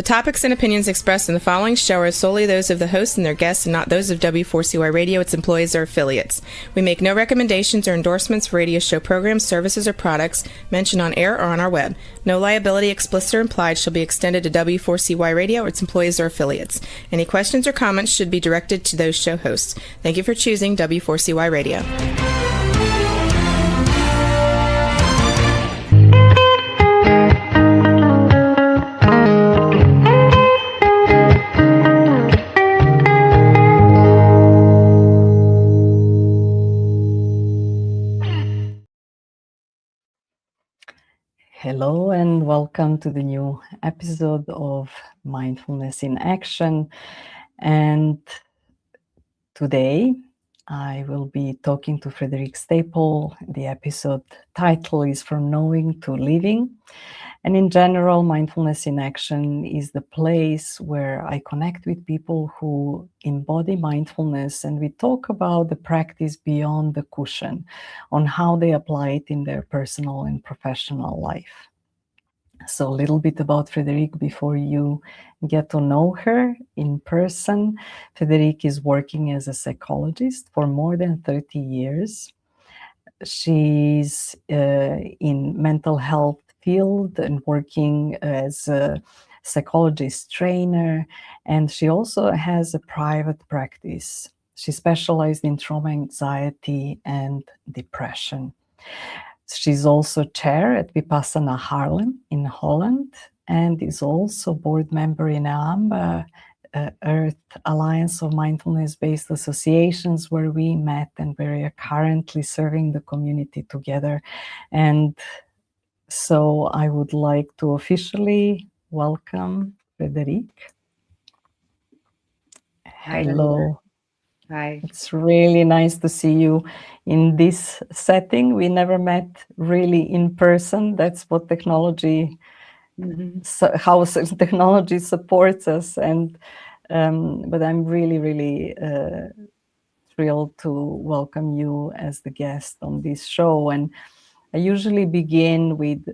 topics and opinions expressed in the following show are solely those of the host and their guests and not those of W4CY Radio, its employees, or affiliates. We make no recommendations or endorsements for radio show programs, services, or products mentioned on air or on our web. No liability, explicit or implied, shall be extended to W4CY Radio or its employees or affiliates. Any questions or comments should be directed to those show hosts. Thank you for choosing W4CY Radio. Hello and welcome to the new episode of Mindfulness in Action. And today I will be talking to Frederiek Stapel. The episode title is From Knowing to Living. And in general, Mindfulness in Action is the place where I connect with people who embody mindfulness, and we talk about the practice beyond the cushion, on how they apply it in their personal and professional life. So a little bit about Frederiek before you get to know her in person. Frederiek is working as a psychologist for more than 30 years. She's in mental health field and working as a psychologist trainer, and she also has a private practice. She specialized in trauma, anxiety, and depression. She's also chair at Vipassana Haarlem in Holland, and is also board member in AMBA, Earth Alliance of Mindfulness-Based Associations, where we met and we are currently serving the community together. And so I would like to officially welcome Frederiek. Hello. Hi. It's really nice to see you in this setting. We never met really in person. That's what technology, how technology supports us. And but I'm really thrilled to welcome you as the guest on this show. And I usually begin with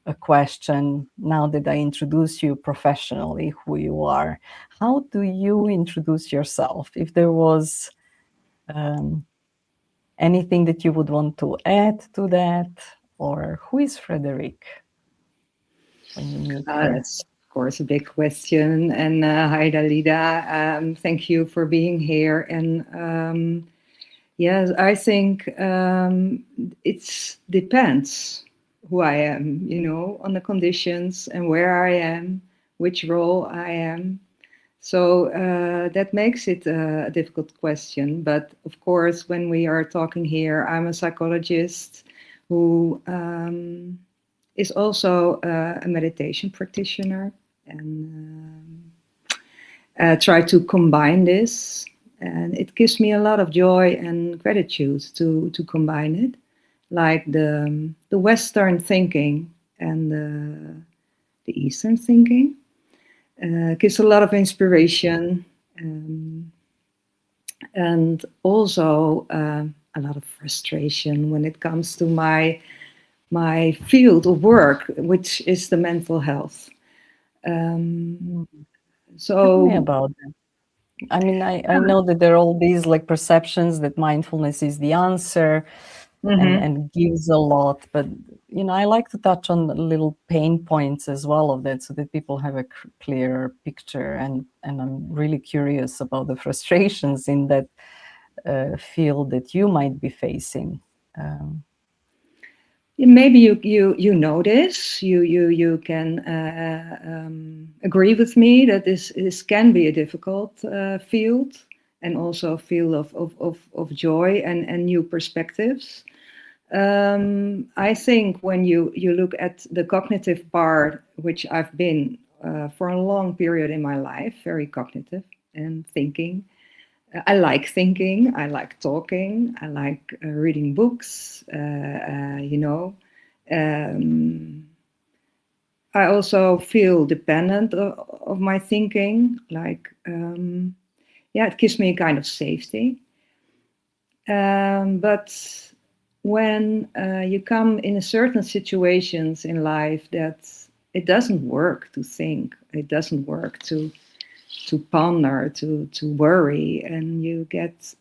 a question, now that I introduce you professionally, who you are. How do you introduce yourself? If there was anything that you would want to add to that, or who is Frederiek when you meet her? That's, of course, a big question. And hi, Dalida. Thank you for being here. And yes, I think it depends who I am, on the conditions and where I am, which role I am. So that makes it a difficult question. But of course, when we are talking here, I'm a psychologist who is also a meditation practitioner, and try to combine this. And it gives me a lot of joy and gratitude to combine it. Like the Western thinking and the Eastern thinking. Gives a lot of inspiration and also a lot of frustration when it comes to my field of work, which is the mental health. So tell me about that. I mean, I know that there are all these perceptions that mindfulness is the answer. And gives a lot, but I like to touch on the little pain points as well of that, so that people have a clearer picture. And I'm really curious about the frustrations in that field that you might be facing. Maybe you know this. You can agree with me that this can be a difficult field, and also a field of joy and new perspectives. I think when you look at the cognitive part, which I've been for a long period in my life, very cognitive and thinking. I like thinking, I like talking, I like reading books, I also feel dependent of my thinking, it gives me a kind of safety. But when you come in certain situations in life that it doesn't work to think. It doesn't work to ponder, to worry, and you get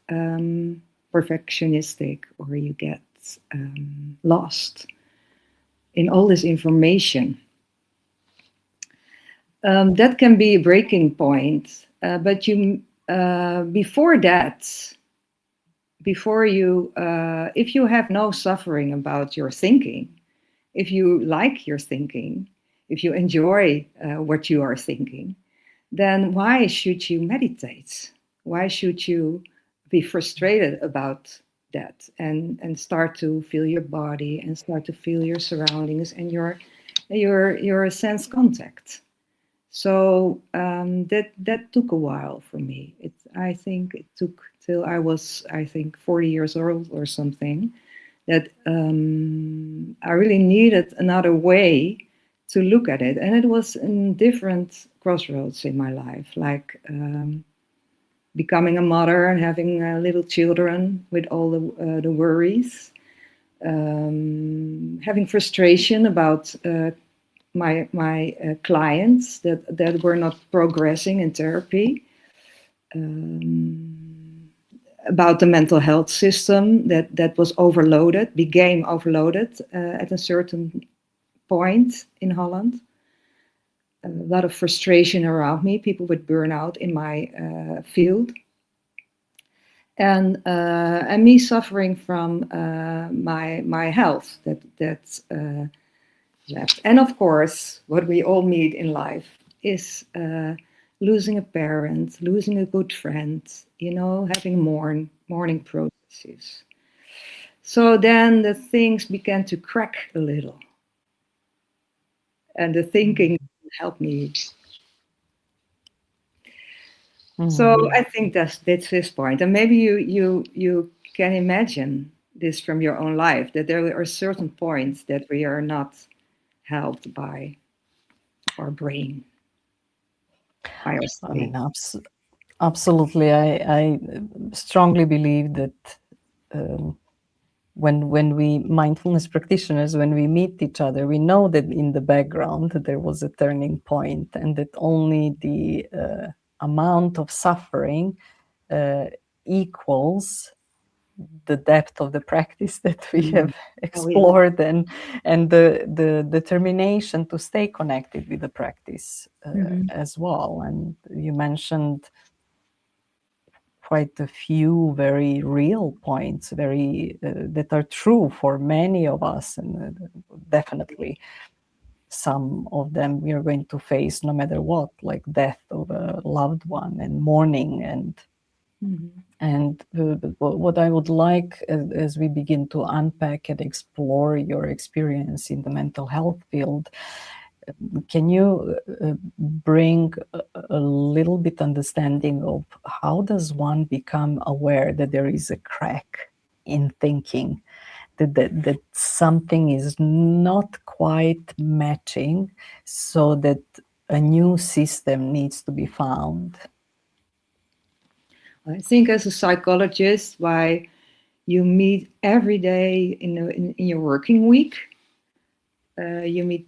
perfectionistic, or you get lost in all this information. That can be a breaking point, but you before that, before you, if you have no suffering about your thinking, if you like your thinking, if you enjoy what you are thinking, then why should you meditate? Why should you be frustrated about that and start to feel your body and start to feel your surroundings and your sense contact? So that took a while for me. I think it took till I was, 40 years old or something, that I really needed another way to look at it. And it was in different crossroads in my life, like becoming a mother and having little children with all the worries, having frustration about my clients that were not progressing in therapy, about the mental health system that was overloaded, became overloaded at a certain point in Holland. A lot of frustration around me, people with burnout in my field, and me suffering from my health that left. And of course, what we all meet in life is losing a parent, losing a good friend, having mourning processes. So then the things began to crack a little, and the thinking helped me. So I think that's this point, and maybe you can imagine this from your own life, that there are certain points that we are not helped by our brain, by our I mean, state. absolutely. I strongly believe that when we mindfulness practitioners, when we meet each other, we know that in the background there was a turning point, and that only the amount of suffering equals the depth of the practice that we have explored, and the determination to stay connected with the practice as well. And you mentioned quite a few very real points, very that are true for many of us, and definitely some of them we are going to face no matter what, like death of a loved one and mourning. And what I would like, as we begin to unpack and explore your experience in the mental health field, can you bring a little bit understanding of how does one become aware that there is a crack in thinking, that something is not quite matching, so that a new system needs to be found? I think as a psychologist, why you meet every day in your working week, you meet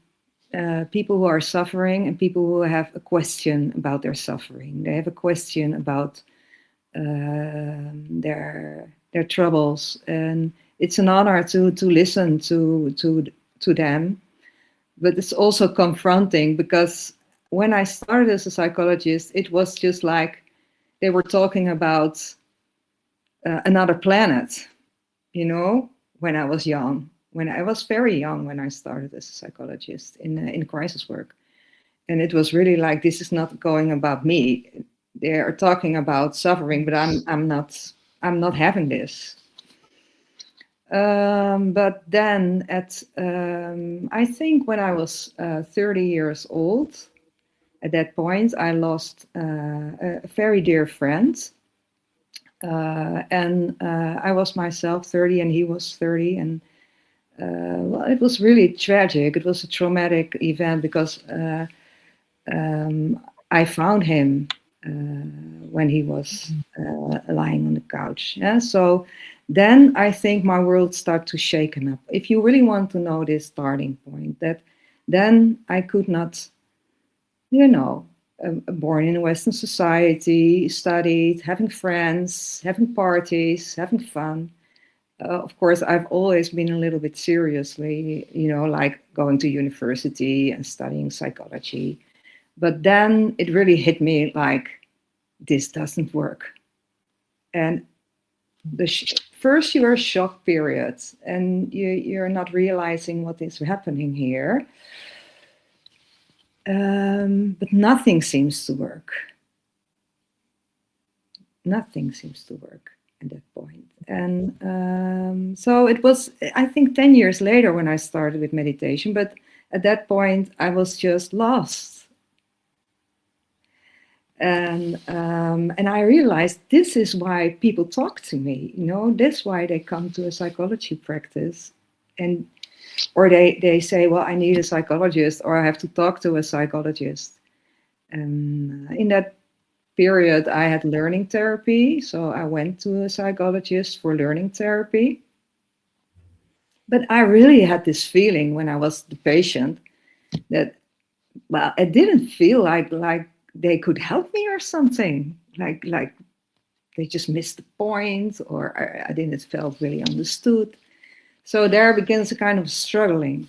people who are suffering and people who have a question about their suffering. They have a question about their troubles, and it's an honor to listen to them. But it's also confronting, because when I started as a psychologist, it was just like they were talking about another planet, when I was young. When I was very young, when I started as a psychologist in crisis work. And it was really like, this is not going about me. They are talking about suffering, but I'm not having this. But then I think when I was 30 years old, at that point, I lost a very dear friend. And I was myself 30 and he was 30. And well, it was really tragic. It was a traumatic event, because I found him when he was lying on the couch. Yeah? So then I think my world started to shaken up. If you really want to know this starting point, that then I could not, born in a Western society, studied, having friends, having parties, having fun. Of course, I've always been a little bit seriously, like going to university and studying psychology. But then it really hit me like, this doesn't work. And first you're shock period and you're not realizing what is happening here. But nothing seems to work. Nothing seems to work at that point. And so it was, I think, 10 years later when I started with meditation. But at that point, I was just lost. And I realized this is why people talk to me, that's why they come to a psychology practice. Or they say, well, I need a psychologist, or I have to talk to a psychologist. And in that period, I had learning therapy. So I went to a psychologist for learning therapy. But I really had this feeling when I was the patient that, well, it didn't feel like they could help me or something, like they just missed the point, or I didn't felt really understood. So there begins a kind of struggling.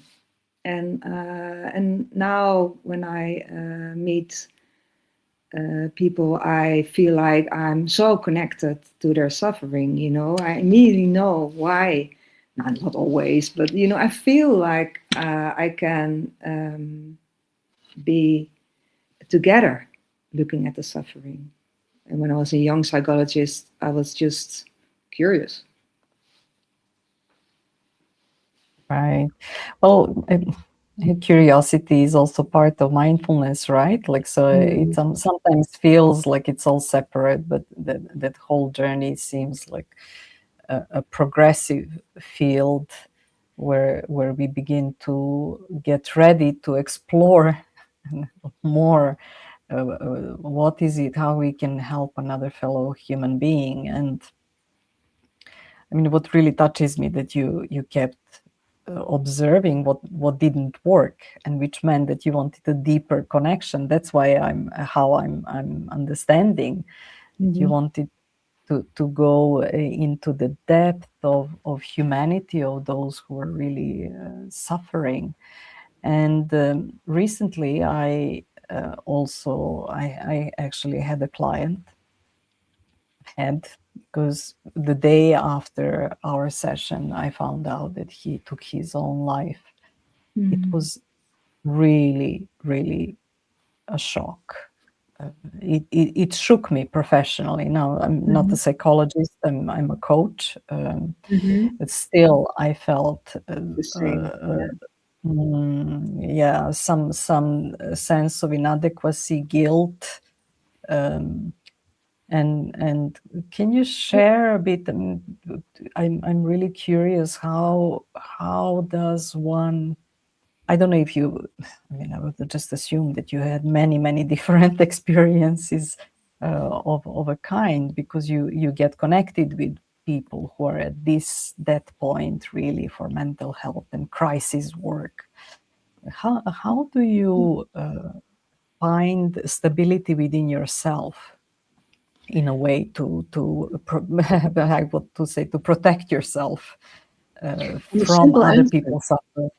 And now when I meet people, I feel like I'm so connected to their suffering, I immediately know why, not always, but, I feel like I can be together looking at the suffering. And when I was a young psychologist, I was just curious. Right. Well, curiosity is also part of mindfulness, right? Like, so it sometimes feels like it's all separate, but that whole journey seems like a progressive field where we begin to get ready to explore more what is it, how we can help another fellow human being. And I mean, what really touches me that you kept observing what didn't work, and which meant that you wanted a deeper connection. That's why I'm understanding that you wanted to go into the depth of humanity, of those who are really suffering. And recently I actually had a client, because the day after our session, I found out that he took his own life. It was really, really a shock. It shook me professionally. Now, I'm not a psychologist, I'm a coach, but still I felt The same. some sense of inadequacy, guilt. And can you share a bit? I'm really curious, how does one, I don't know if you, I mean, I would just assume that you had many different experiences of a kind, because you get connected with people who are at that point really for mental health and crisis work. How do you find stability within yourself in a way to I want to say, to protect yourself from other people's suffering?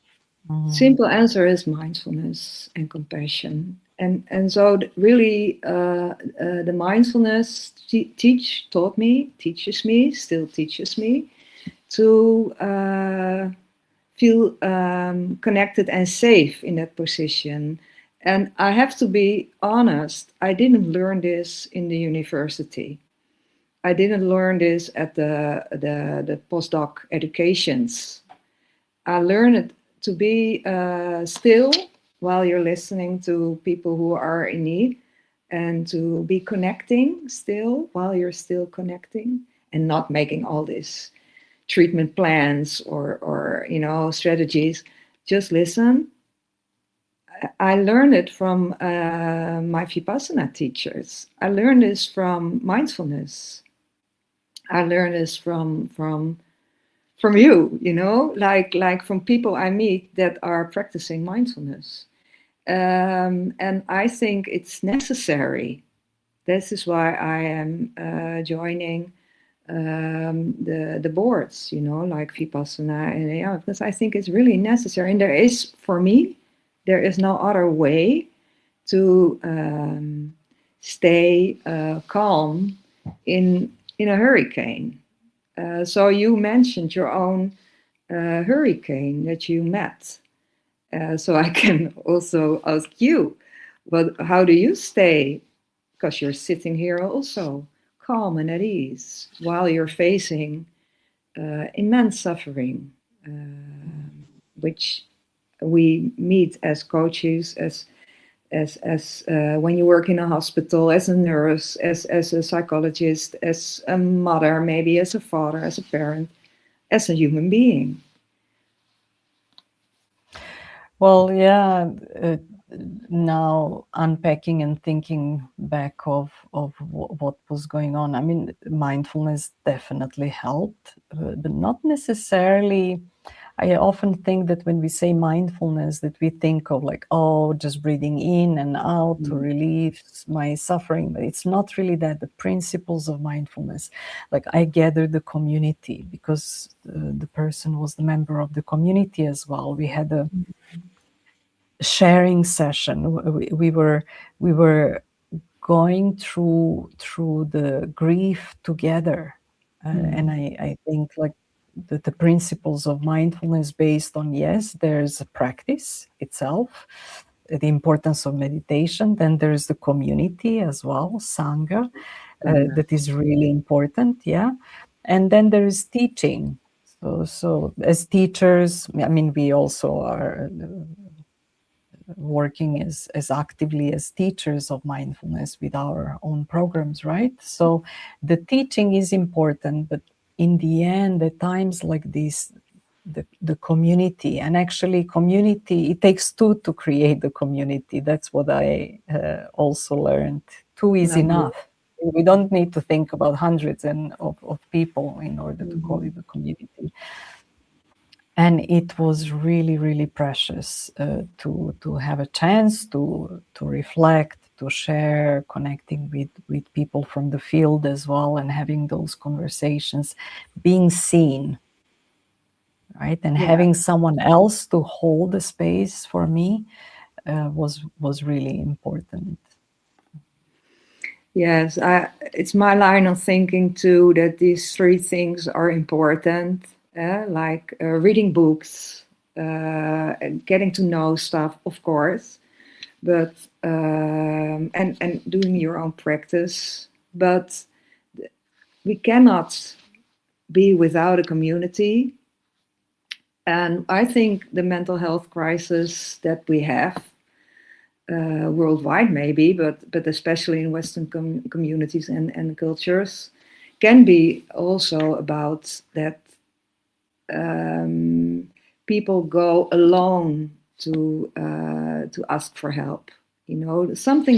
Simple answer is mindfulness and compassion. And so really the mindfulness teaches me, still teaches me to feel connected and safe in that position. And I have to be honest, I didn't learn this in the university. I didn't learn this at the postdoc educations. I learned it to be still while you're listening to people who are in need, and to be connecting still while you're still connecting, and not making all these treatment plans or strategies. Just listen. I learned it from my Vipassana teachers. I learned this from mindfulness. I learned this from from you, you know, like from people I meet that are practicing mindfulness. And I think it's necessary. This is why I am joining the boards, you know, like Vipassana, and yeah, because I think it's really necessary. And there is, for me, there is no other way to stay calm in a hurricane. So you mentioned your own hurricane that you met. So I can also ask you, how do you stay? Because you're sitting here also calm and at ease while you're facing immense suffering, which we meet as coaches, as when you work in a hospital, as a nurse, as a psychologist, as a mother, maybe as a father, as a parent, as a human being. Well, yeah, now unpacking and thinking back of what was going on. I mean, mindfulness definitely helped, but not necessarily. I often think that when we say mindfulness, that we think of like, oh, just breathing in and out to relieve my suffering. But it's not really that. The principles of mindfulness, like I gathered the community because the person was the member of the community as well. We had a sharing session. We were going through the grief together, and I think like the principles of mindfulness based on, yes, there's a practice itself, the importance of meditation, then there's the community as well, sangha, that is really important, yeah, and then there is teaching. So as teachers, I mean, we also are working as actively as teachers of mindfulness with our own programs, right? So the teaching is important, but in the end, at times like this, the community, and actually community, it takes two to create the community. That's what I also learned. Two is enough. We don't need to think about hundreds of people in order to call it a community. And it was really, really precious to have a chance to reflect, to share, connecting with people from the field as well, and having those conversations, being seen, right? And having someone else to hold the space for me was really important. Yes, it's my line of thinking too that these three things are important, like reading books, and getting to know stuff, of course, but and doing your own practice. But we cannot be without a community. And I think the mental health crisis that we have worldwide maybe, but especially in Western communities and cultures, can be also about that people go alone to ask for help. You know, something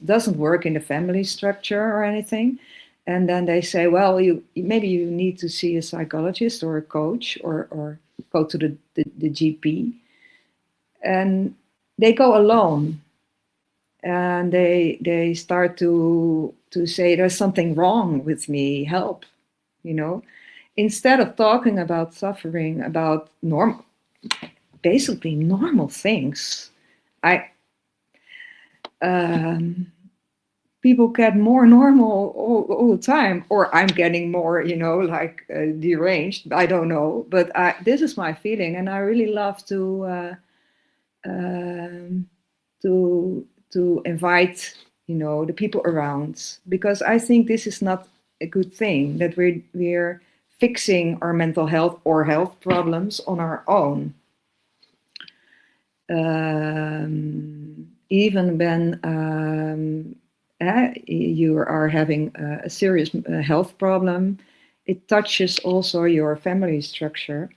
doesn't work in the family structure or anything, and then they say, well, maybe you need to see a psychologist or a coach or go to the GP, and they go alone. And they start to say there's something wrong with me, help, you know, instead of talking about suffering, about basically normal things. People get more normal all the time, or I'm getting more, you know, like deranged, I don't know, but this is my feeling, and I really love to invite, you know, the people around, because I think this is not a good thing that we're fixing our mental health or health problems on our own. Even when you are having a serious health problem, it touches also your family structure.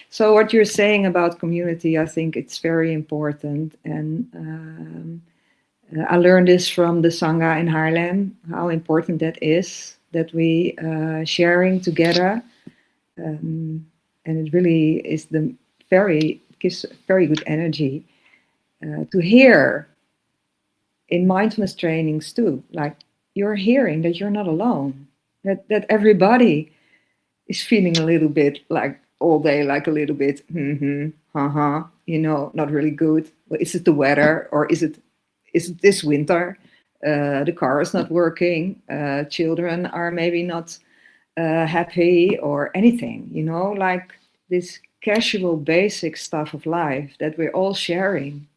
So what you're saying about community, I think it's very important. And I learned this from the Sangha in Haarlem, how important that is, that we sharing together. and it really is gives very good energy to hear in mindfulness trainings too. Like you're hearing that you're not alone, that everybody is feeling a little bit like all day, like a little bit, not really good. Well, is it the weather, or is it this winter? The car is not working. Children are maybe not happy or anything, like this casual, basic stuff of life that we're all sharing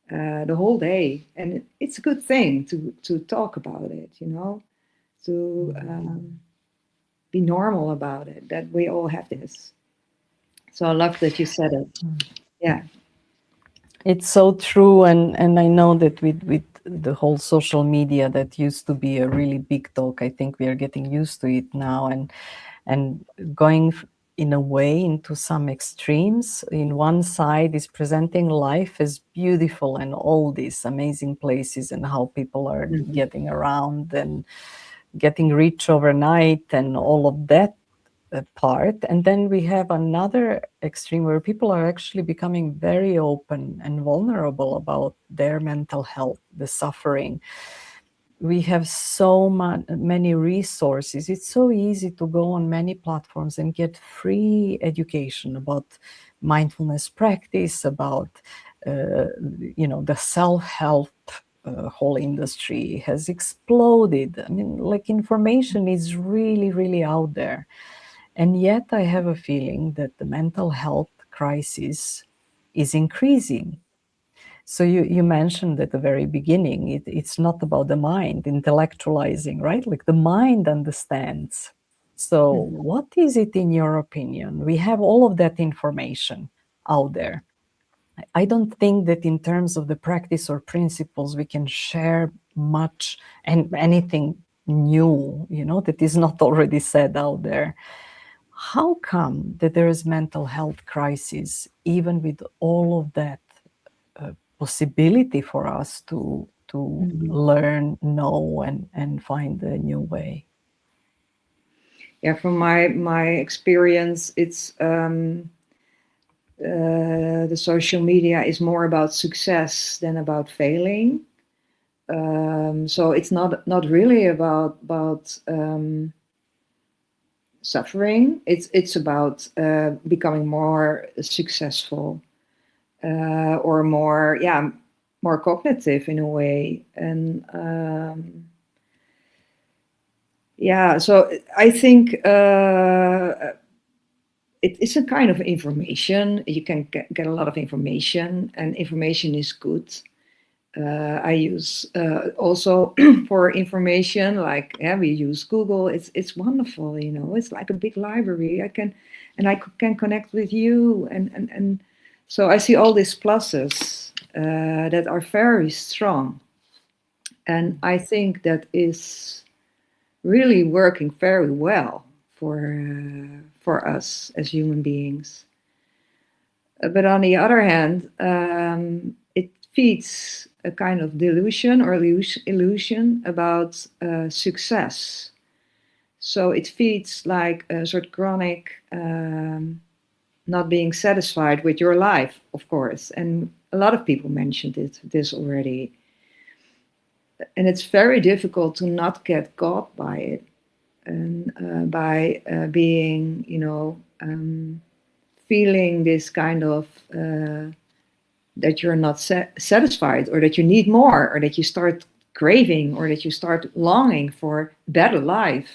the whole day. And it's a good thing to talk about it, to be normal about it, that we all have this. So I love that you said it. Yeah. It's so true, and I know that with the whole social media that used to be a really big talk, I think we are getting used to it now, and going in a way into some extremes. In one side is presenting life as beautiful and all these amazing places and how people are getting around and getting rich overnight and all of that part. And then we have another extreme where people are actually becoming very open and vulnerable about their mental health, the suffering. We have so many resources. It's so easy to go on many platforms and get free education about mindfulness practice, about the self-help. Whole industry has exploded. I mean, like, information is really, really out there. And yet I have a feeling that the mental health crisis is increasing. So you mentioned at the very beginning, it's not about the mind intellectualizing, right? Like the mind understands. So what is it in your opinion? We have all of that information out there. I don't think that in terms of the practice or principles, we can share much and anything new, that is not already said out there. How come that there is mental health crisis, even with all of that possibility for us to learn, know, and find a new way? Yeah, from my experience, it's the social media is more about success than about failing. So it's not really about suffering. It's about becoming more successful or more cognitive in a way. And so I think it's a kind of information. You can get a lot of information, and information is good. I use also for information, like we use Google. It's wonderful, It's like a big library. I can connect with you, and so I see all these pluses that are very strong, and I think that is really working very well for us as human beings. But on the other hand, it feeds a kind of delusion or illusion about success. So it feeds like a sort of chronic not being satisfied with your life, of course. And a lot of people mentioned this already. And it's very difficult to not get caught by it, and by being, feeling this kind of that you're not satisfied, or that you need more, or that you start craving, or that you start longing for better life,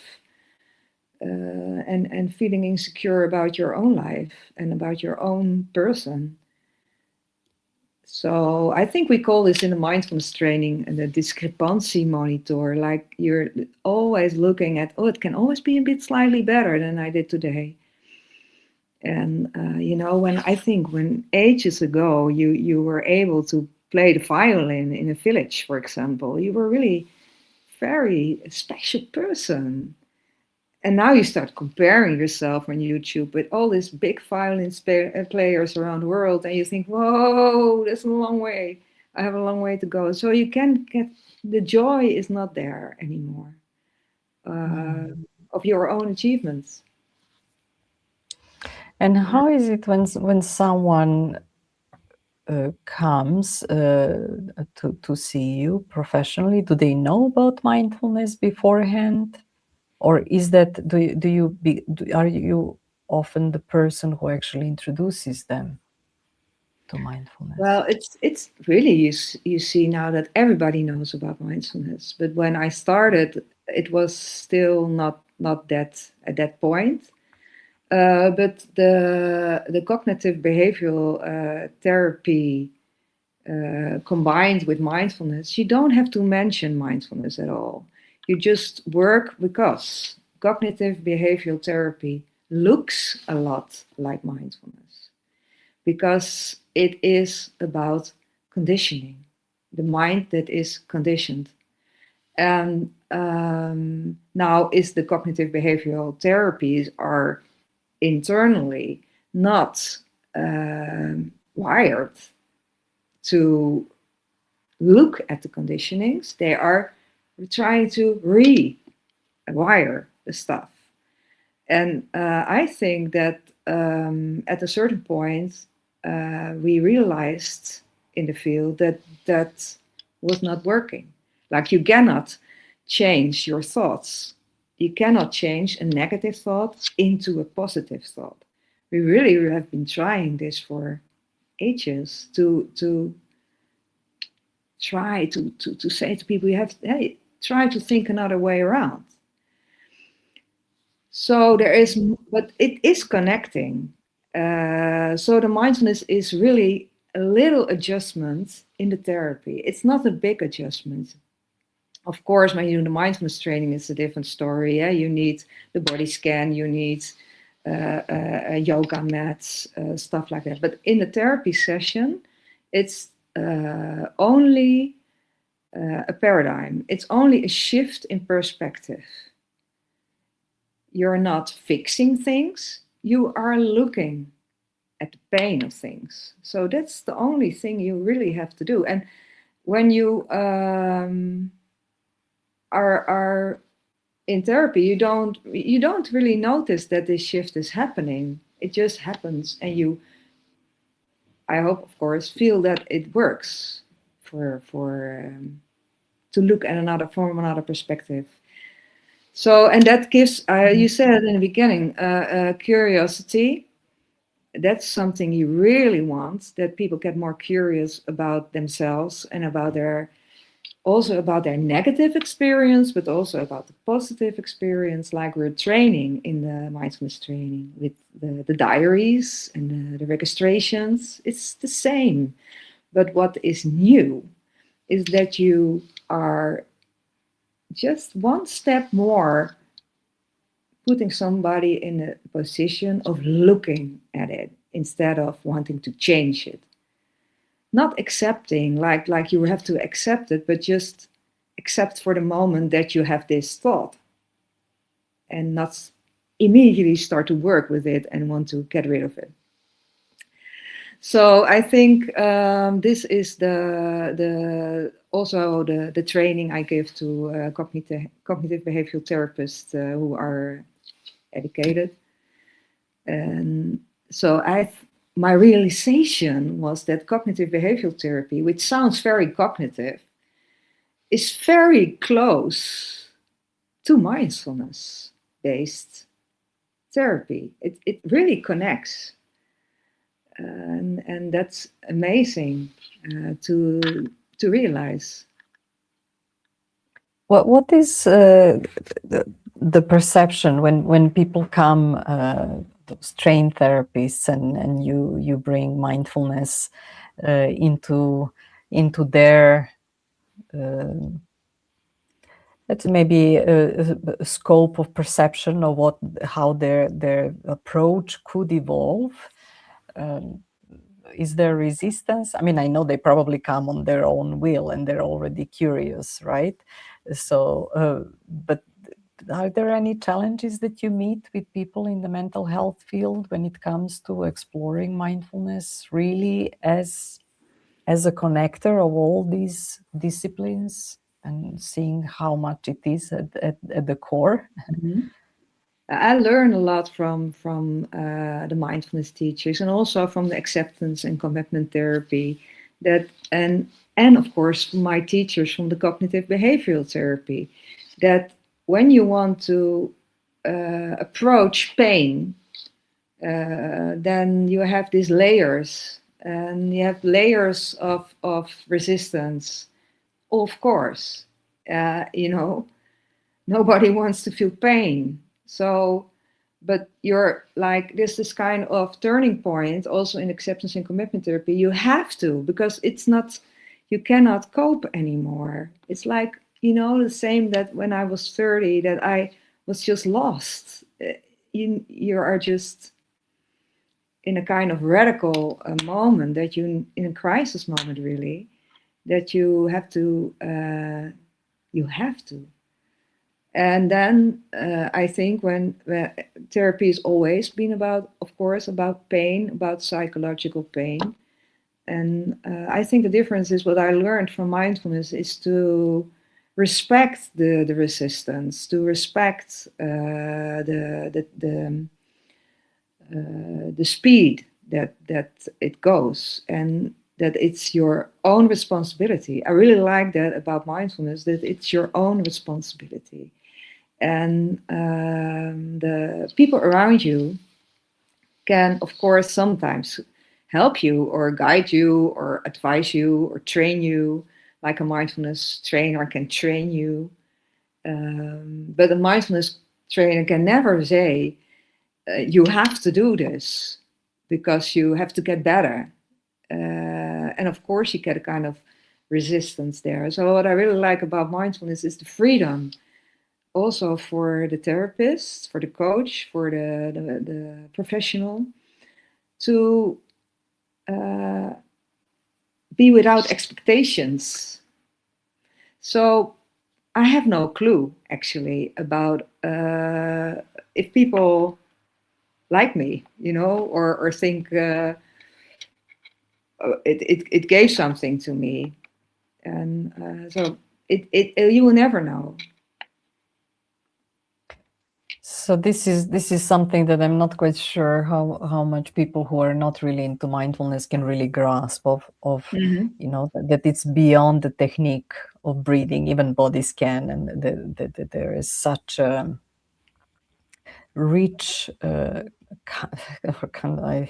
and feeling insecure about your own life and about your own person. So I think we call this in the mindfulness training the discrepancy monitor. Like you're always looking at, it can always be a bit slightly better than I did today. And when ages ago you were able to play the violin in a village, for example, you were really very special person. And now you start comparing yourself on YouTube with all these big violin players around the world, and you think, whoa, that's a long way. I have a long way to go. So you can get, the joy is not there anymore of your own achievements. And how is it when someone comes to see you professionally? Do they know about mindfulness beforehand, or is that are you often the person who actually introduces them to mindfulness? Well, it's really you see now that everybody knows about mindfulness, but when I started, it was still not that at that point. But the cognitive behavioral therapy combined with mindfulness, you don't have to mention mindfulness at all. You just work because cognitive behavioral therapy looks a lot like mindfulness because it is about conditioning, the mind that is conditioned. And now is the cognitive behavioral therapies are internally not wired to look at the conditionings. They are trying to rewire the stuff. And I think that at a certain point, we realized in the field that that was not working. Like you cannot change your thoughts. You cannot change a negative thought into a positive thought. We really have been trying this for ages to try to say to people, you have, hey, try to think another way around. So there is, but it is connecting. So the mindfulness is really a little adjustment in the therapy. It's not a big adjustment. Of course, when you do the mindfulness training, it's a different story. Yeah, you need the body scan, you need yoga mats, stuff like that. But in the therapy session, it's only a paradigm. It's only a shift in perspective. You're not fixing things, you are looking at the pain of things. So that's the only thing you really have to do. And when you are in therapy, you don't really notice that this shift is happening. It just happens, and you, I hope, of course, feel that it works for to look at another from another perspective. So, and that gives, you said in the beginning, curiosity. That's something you really want, that people get more curious about themselves and about their, also about their negative experience, but also about the positive experience, like we're training in the mindfulness training with the diaries and the registrations. It's the same. But what is new is that you are just one step more putting somebody in a position of looking at it instead of wanting to change it. Not accepting, like you have to accept it, but just accept for the moment that you have this thought and not immediately start to work with it and want to get rid of it. So I think this is also the training I give to cognitive behavioral therapists who are educated. And so my realization was that cognitive behavioral therapy, which sounds very cognitive, is very close to mindfulness-based therapy. It really connects. And that's amazing to realize. What is the perception when people come, those trained therapists, and you bring mindfulness into their that's maybe a scope of perception of how their approach could evolve. Is there resistance? I mean, I know they probably come on their own will and they're already curious, right? So, but are there any challenges that you meet with people in the mental health field when it comes to exploring mindfulness really as a connector of all these disciplines and seeing how much it is at the core? Mm-hmm. I learn a lot from the mindfulness teachers, and also from the acceptance and commitment therapy. That and of course my teachers from the cognitive behavioral therapy. That when you want to approach pain, then you have these layers, and you have layers of resistance. Of course, you know, nobody wants to feel pain. So, but you're like, there's this kind of turning point also in acceptance and commitment therapy. You have to, because it's not, you cannot cope anymore. It's like, the same that when I was 30, that I was just lost. You are just in a kind of radical moment, that you, in a crisis moment, really, that you have to, and then I think when therapy has always been about, of course, about pain, about psychological pain. And I think the difference is, what I learned from mindfulness is to respect the resistance, to respect the speed that it goes, and that it's your own responsibility. I really like that about mindfulness, that it's your own responsibility. And the people around you can, of course, sometimes help you or guide you or advise you or train you, like a mindfulness trainer can train you. But a mindfulness trainer can never say, you have to do this because you have to get better. And of course, you get a kind of resistance there. So what I really like about mindfulness is the freedom, also for the therapist, for the coach, for the professional, to be without expectations. So I have no clue, actually, about if people like me, or think it gave something to me. And so you will never know. So this is something that I'm not quite sure how much people who are not really into mindfulness can really grasp of that it's beyond the technique of breathing, even bodies can, and that there is such a rich I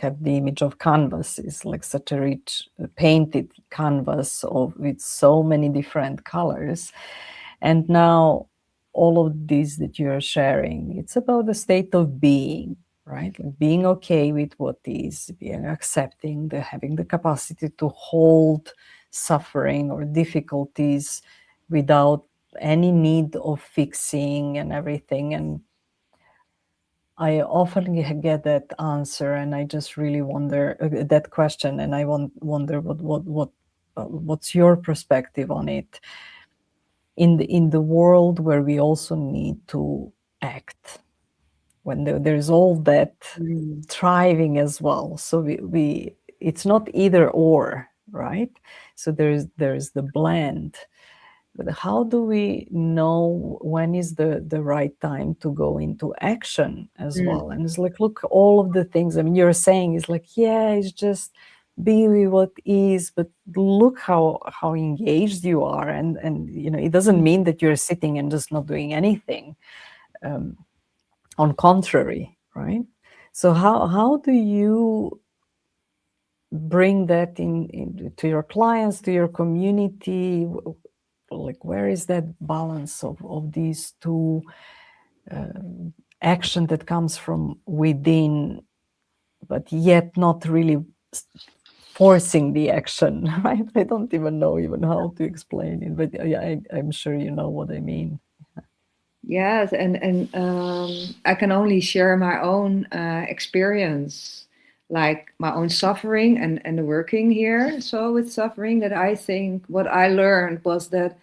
have the image of canvas. It's like such a rich painted canvas with so many different colors. And now all of this that you're sharing, it's about the state of being, right? Like being okay with what is, being accepting, having the capacity to hold suffering or difficulties without any need of fixing and everything. And I often get that answer, and I just really wonder that question, and I wonder what's your perspective on it in the world where we also need to act, when there's all that thriving as well. So we it's not either or, right? So there's the blend. But how do we know when is the right time to go into action as well? And it's like, look, all of the things, I mean, you're saying is like, yeah, it's just be with what is, but look how engaged you are. And it doesn't mean that you're sitting and just not doing anything. On contrary, right? So how do you bring that in to your clients, to your community? Like, where is that balance of these two action that comes from within, but yet not really forcing the action, right? I don't even know how to explain it, but yeah, I'm sure you know what I mean. Yes, and I can only share my own experience, like my own suffering and the working here. So with suffering, that I think what I learned was that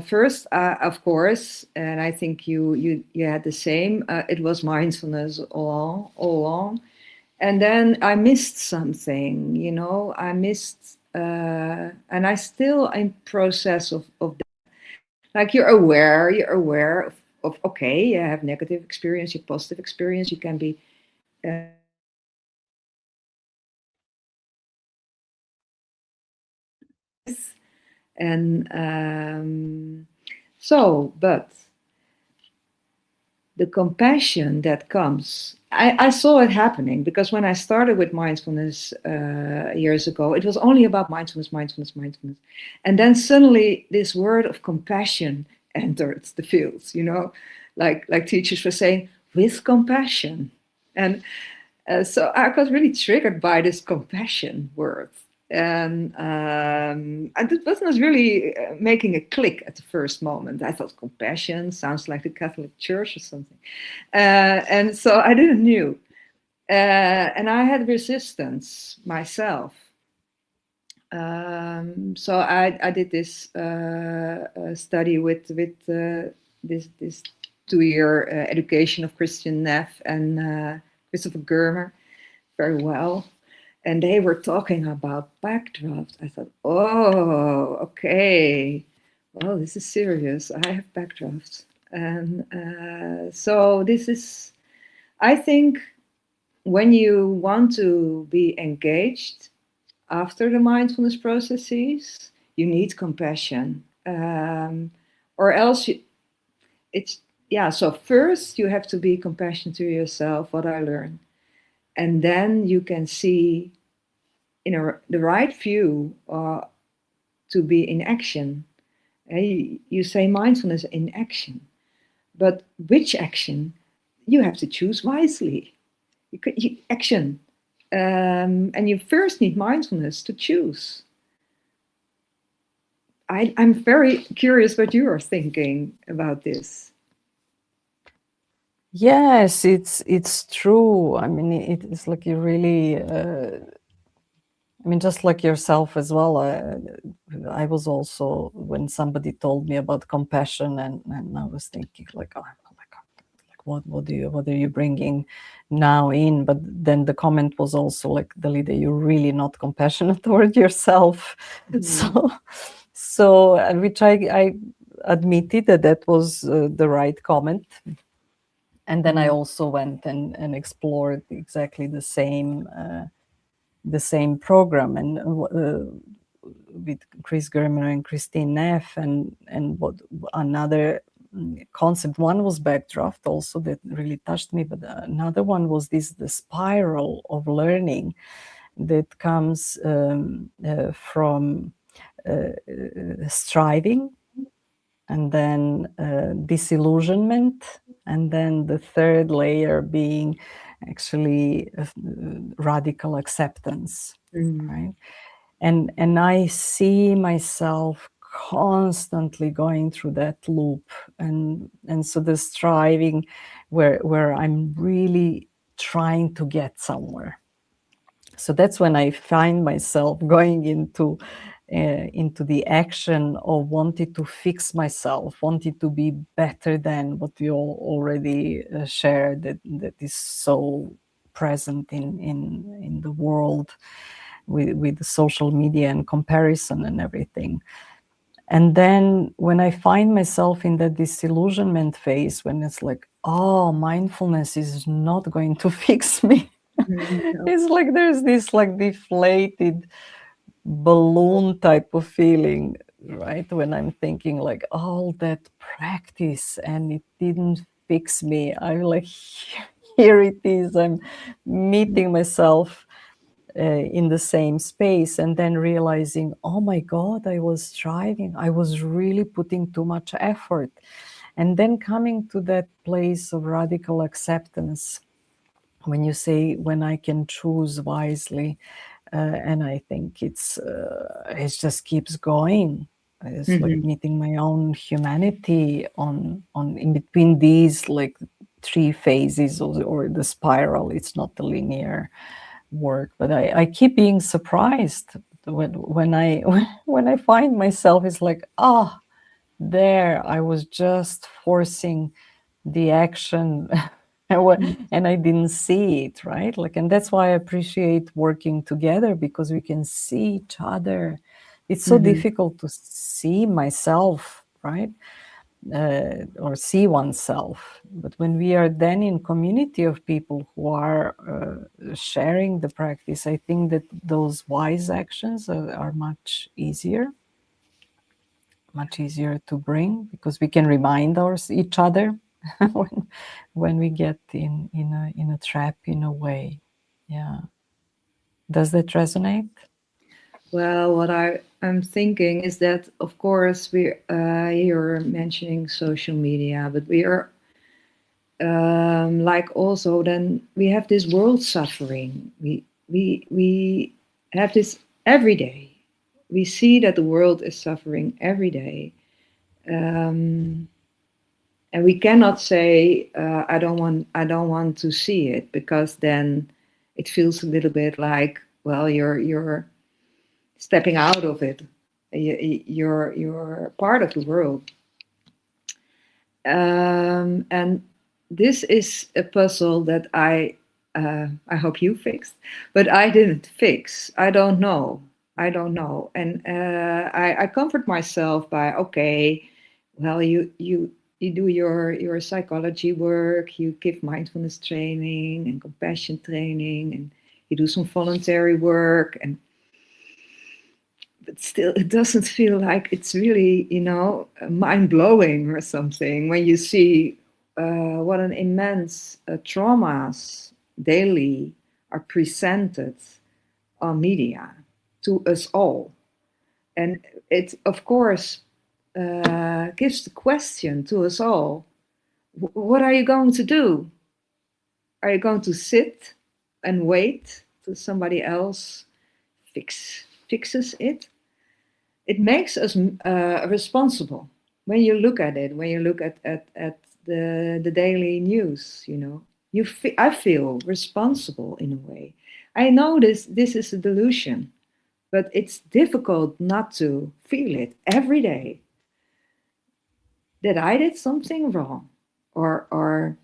first, of course, and I think you had the same. It was mindfulness all along, and then I missed something. I missed, and I still in process of like you're aware okay, you have negative experience, you have positive experience, you can be and but the compassion that comes, I saw it happening, because when I started with mindfulness years ago, it was only about mindfulness, mindfulness, mindfulness. And then suddenly this word of compassion entered the fields, like teachers were saying, with compassion. And so I got really triggered by this compassion word. And it wasn't really making a click at the first moment. I thought compassion sounds like the Catholic Church or something. And so I didn't know. And I had resistance myself. So I did this study with this 2-year education of Christian Neff and Christopher Germer very well. And they were talking about backdraft. I thought, oh, okay. Well, this is serious. I have backdrafts. And so this is, I think, when you want to be engaged after the mindfulness processes, you need compassion. Or else so first you have to be compassionate to yourself, what I learned. And then you can see the right view to be in action. You say mindfulness in action, but which action? You have to choose wisely. Action. And you first need mindfulness to choose. I'm very curious what you are thinking about this. Yes, it's true. I mean, it's like you really, just like yourself as well. I was also, when somebody told me about compassion, and I was thinking like, oh my God, like what are you bringing now in? But then the comment was also like, Dalida, you're really not compassionate toward yourself. Mm-hmm. So which I admitted that was the right comment. And then I also went and explored exactly the same program, and with Chris Germer and Christine Neff, and what another concept. One was backdraft also that really touched me, but another one was the spiral of learning that comes from striving, and then disillusionment, and then the third layer being actually radical acceptance, right? And I see myself constantly going through that loop, and so the striving where I'm really trying to get somewhere. So that's when I find myself going into the action of wanting to fix myself, wanting to be better than what you all already shared, that is so present in the world with social media and comparison and everything. And then when I find myself in that disillusionment phase, when it's like, oh, mindfulness is not going to fix me. It's like there's this like deflated balloon type of feeling, right? When I'm thinking like all that practice and it didn't fix me. I'm like, here it is. I'm meeting myself in the same space, and then realizing, oh my God, I was striving. I was really putting too much effort. And then coming to that place of radical acceptance, when you say, when I can choose wisely, and I think it just keeps going. It's like meeting my own humanity on in between these like 3 phases or the spiral. It's not the linear work, but I keep being surprised when I find myself. It's like, there I was just forcing the action and I didn't see it, right? Like, and that's why I appreciate working together, because we can see each other. It's so difficult to see myself, right? or see oneself. But when we are then in community of people who are sharing the practice, I think that those wise actions are much easier to bring, because we can remind each other when we get in a trap, in a way. Yeah. Does that resonate? Well, what I'm thinking is that, of course, you're mentioning social media, but we are like also then we have this world suffering. We have this every day. We see that the world is suffering every day, and we cannot say I don't want to see it, because then it feels a little bit like, well, you're stepping out of it. You're part of the world, and this is a puzzle that I hope you fixed, but I didn't fix. I don't know, and I comfort myself by, okay, well, you do your psychology work, you give mindfulness training and compassion training, and you do some voluntary work, and but still it doesn't feel like it's really, mind-blowing or something when you see what an immense traumas daily are presented on media to us all. And it, of course, gives the question to us all, what are you going to do? Are you going to sit and wait till somebody else fixes it? It makes us responsible when you look at it. When you look at the daily news, I feel responsible in a way. I know this is a delusion, but it's difficult not to feel it every day. That I did something wrong, or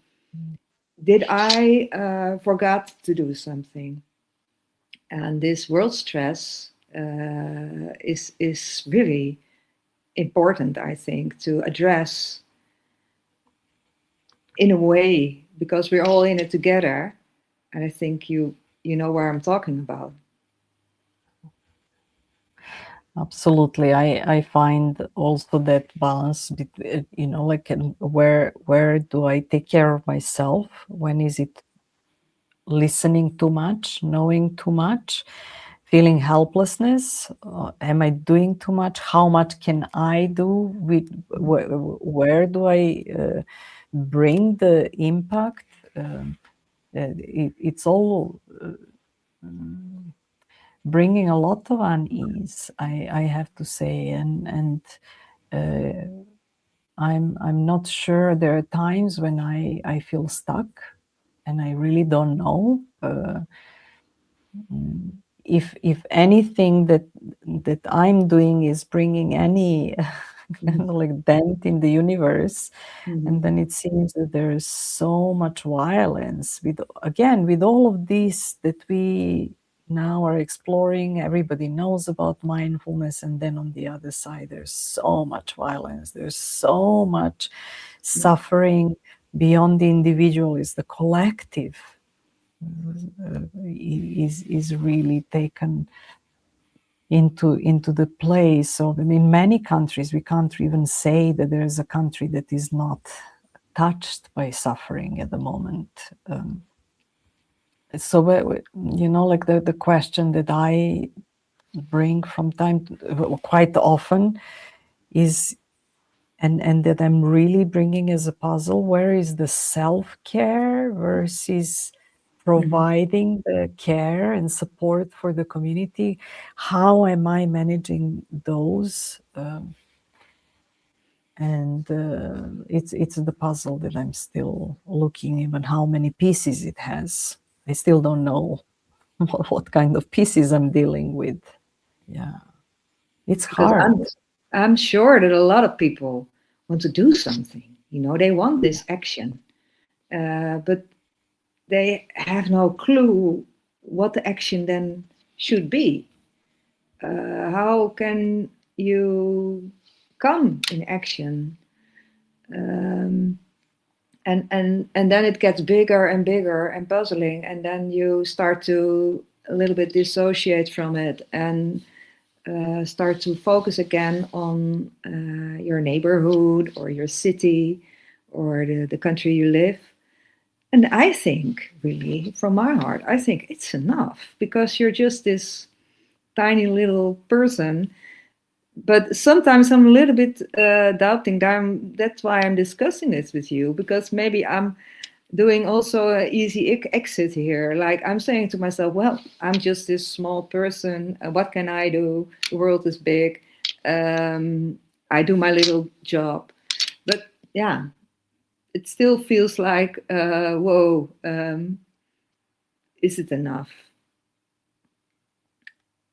did I forgot to do something? And this world stress is really important, I think, to address in a way, because we're all in it together. And I think you know where I'm talking about. Absolutely. I find also that balance between, like, where do I take care of myself? When is it listening too much, knowing too much, feeling helplessness? Am I doing too much? How much can I do? Where do I bring the impact? It's all bringing a lot of unease, I have to say, and I'm not sure. There are times when I feel stuck, and I really don't know if anything that I'm doing is bringing any kind of like dent in the universe. And then it seems that there is so much violence with all of this that we now are exploring. Everybody knows about mindfulness, and then on the other side there's so much violence, there's so much suffering beyond the individual. Is the collective is really taken into the place of, in many countries, we can't even say that there is a country that is not touched by suffering at the moment. So, like the question that I bring from time to, quite often is, and that I'm really bringing as a puzzle, where is the self-care versus providing the care and support for the community? How am I managing those? And it's the puzzle that I'm still looking, even how many pieces it has. I still don't know what kind of pieces I'm dealing with. Yeah, it's Because hard. I'm sure that a lot of people want to do something. They want this action, but they have no clue what the action then should be. How can you come in action Um, and then it gets bigger and bigger and puzzling, and then you start to a little bit dissociate from it and start to focus again on your neighborhood or your city or the country you live. And I think, really, from my heart, I think it's enough, because you're just this tiny little person. But sometimes I'm a little bit doubting that. That's why I'm discussing this with you, because maybe I'm doing also an easy exit here. Like, I'm saying to myself, well, I'm just this small person. What can I do? The world is big. I do my little job. But yeah, it still feels like, whoa, is it enough?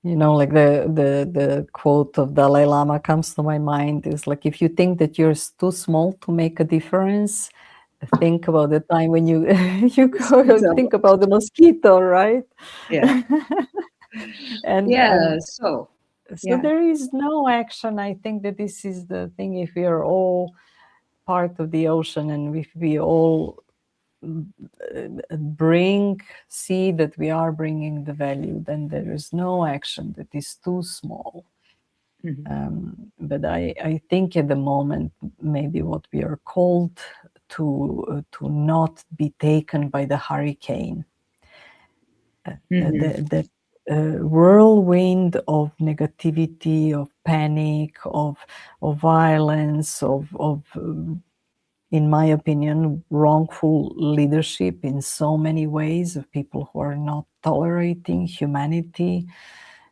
Like the quote of Dalai Lama comes to my mind is like, if you think that you're too small to make a difference, think about the time when you go think about the mosquito, right? Yeah. and Yeah. so Yeah. there is no action. I think that this is the thing. If we are all part of the ocean, and if we all see that we are bringing the value, then there is no action that is too small. But I think at the moment, maybe what we are called to not be taken by the hurricane, the whirlwind of negativity, of panic, of violence, of in my opinion, wrongful leadership in so many ways, of people who are not tolerating humanity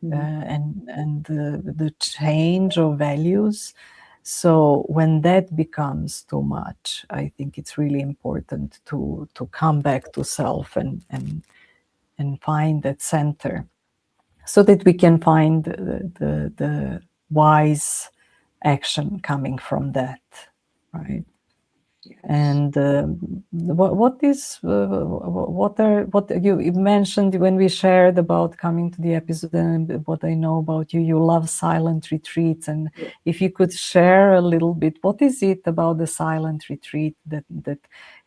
and the change of values. So when that becomes too much, I think it's really important to come back to self and find that center, so that we can find the wise action coming from that, right? Yes. And what you mentioned when we shared about coming to the episode, and what I know about you, you love silent retreats. And if you could share a little bit, what is it about the silent retreat that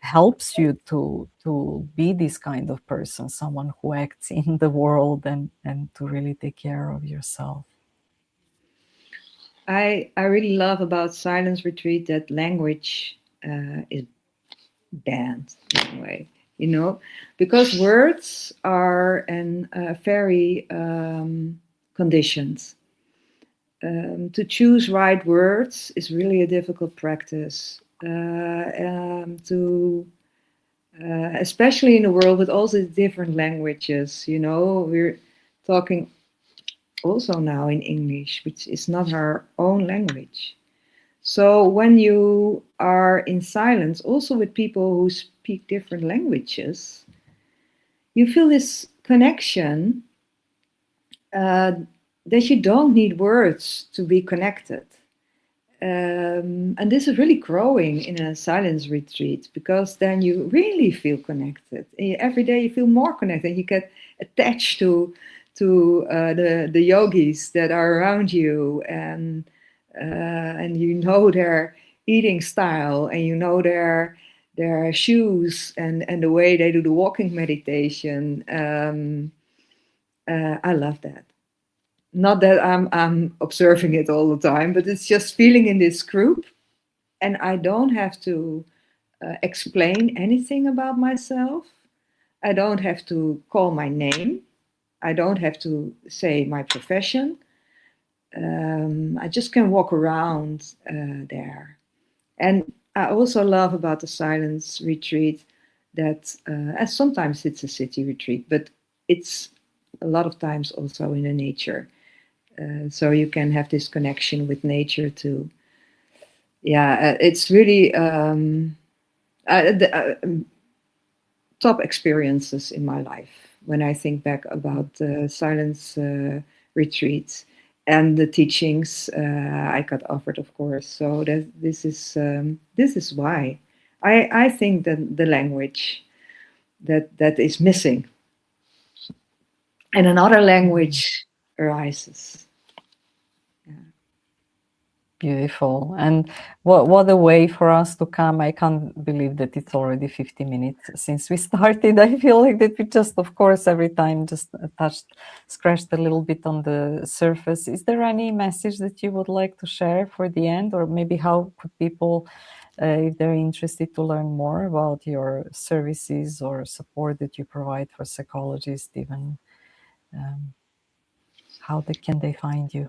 helps you to be this kind of person, someone who acts in the world and to really take care of yourself? I really love about silence retreat that language is banned in a way, because words are very conditioned. To choose right words is really a difficult practice. Especially in a world with all these different languages, we're talking also now in English, which is not our own language. So when you are in silence, also with people who speak different languages, you feel this connection that you don't need words to be connected. And this is really growing in a silence retreat, because then you really feel connected. Every day you feel more connected. You get attached to the yogis that are around you, and their eating style, and their shoes, and the way they do the walking meditation. I love that. Not that I'm observing it all the time, but it's just feeling in this group, and I don't have to explain anything about myself. I don't have to call my name. I don't have to say my profession. I just can walk around there. And I also love about the silence retreat that, as sometimes it's a city retreat, but it's a lot of times also in the nature. So you can have this connection with nature too. Yeah, it's really top experiences in my life when I think back about silence retreats and the teachings I got offered, of course. So this is why I think that the language that is missing, and another language arises. Beautiful. And what a way for us to come. I can't believe that it's already 50 minutes since we started. I feel like that we just, of course, every time just scratched a little bit on the surface. Is there any message that you would like to share for the end? Or maybe how could people, if they're interested to learn more about your services or support that you provide for psychologists, even can they find you?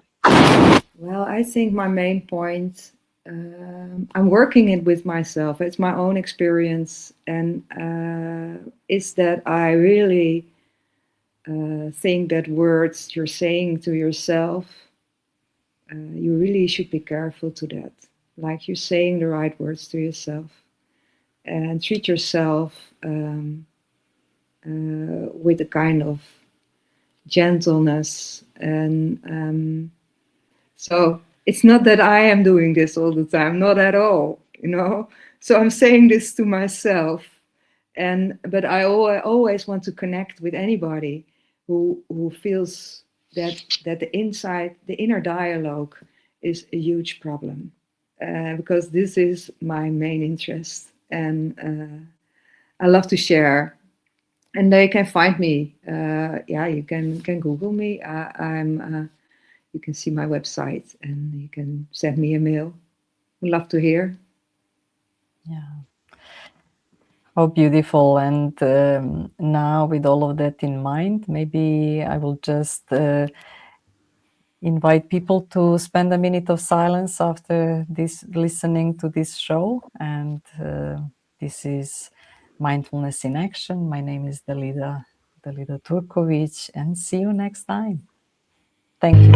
Well, I think my main point, I'm working it with myself. It's my own experience, and is that I really think that words you're saying to yourself, you really should be careful to that. Like you're saying the right words to yourself, and treat yourself with a kind of gentleness and so it's not that I am doing this all the time, not at all, you know. So I'm saying this to myself, but I always want to connect with anybody who feels that the inner dialogue is a huge problem, because this is my main interest, and I love to share. And they can find me. You can Google me. You can see my website, and you can send me a mail. I'd love to hear. Yeah. Oh, beautiful. And now with all of that in mind, maybe I will just invite people to spend a minute of silence after this, listening to this show. And this is Mindfulness in Action. My name is Dalida Turkovic, and see you next time. Thank you.